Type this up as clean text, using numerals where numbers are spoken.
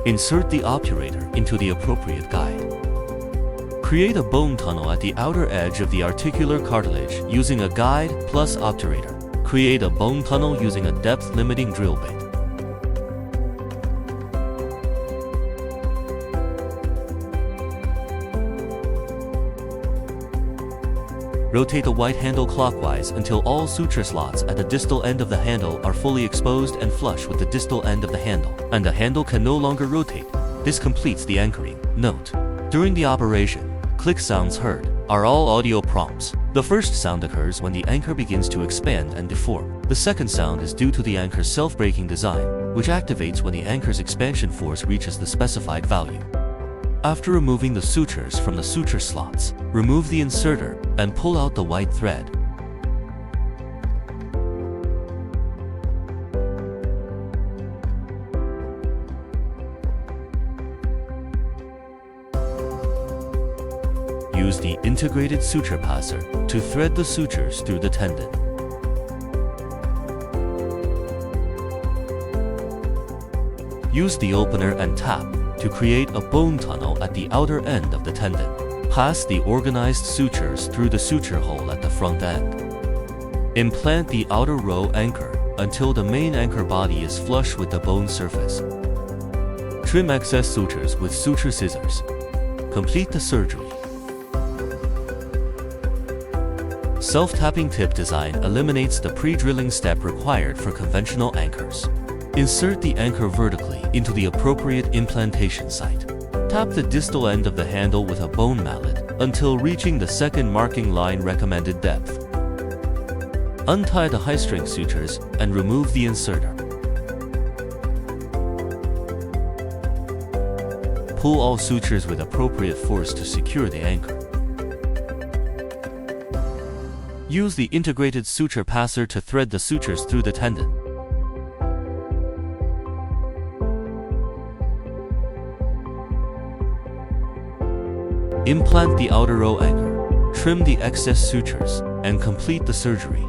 Insert the obturator into the appropriate guide. Create a bone tunnel at the outer edge of the articular cartilage using a guide plus obturator. Create a bone tunnel using a depth-limiting drill bit. Rotate the white handle clockwise until all suture slots at the distal end of the handle are fully exposed and flush with the distal end of the handle, and the handle can no longer rotate. This completes the anchoring. Note: during the operation, click sounds heard are all audio prompts. The first sound occurs when the anchor begins to expand and deform. The second sound is due to the anchor's self-breaking design, which activates when the anchor's expansion force reaches the specified value. After removing the sutures from the suture slots, remove the inserter and pull out the white thread. Use the integrated suture passer to thread the sutures through the tendon. Use the opener and tap to create a bone tunnel at the outer end of the tendon. Pass the organized sutures through the suture hole at the front end. Implant the outer row anchor until the main anchor body is flush with the bone surface. Trim excess sutures with suture scissors. Complete the surgery. Self-tapping tip design eliminates the pre-drilling step required for conventional anchors. Insert the anchor vertically into the appropriate implantation site. Tap the distal end of the handle with a bone mallet until reaching the second marking line recommended depth. Untie the high-strength sutures and remove the inserter. Pull all sutures with appropriate force to secure the anchor. Use the integrated suture passer to thread the sutures through the tendon. Implant the outer row anchor, trim the excess sutures, and complete the surgery.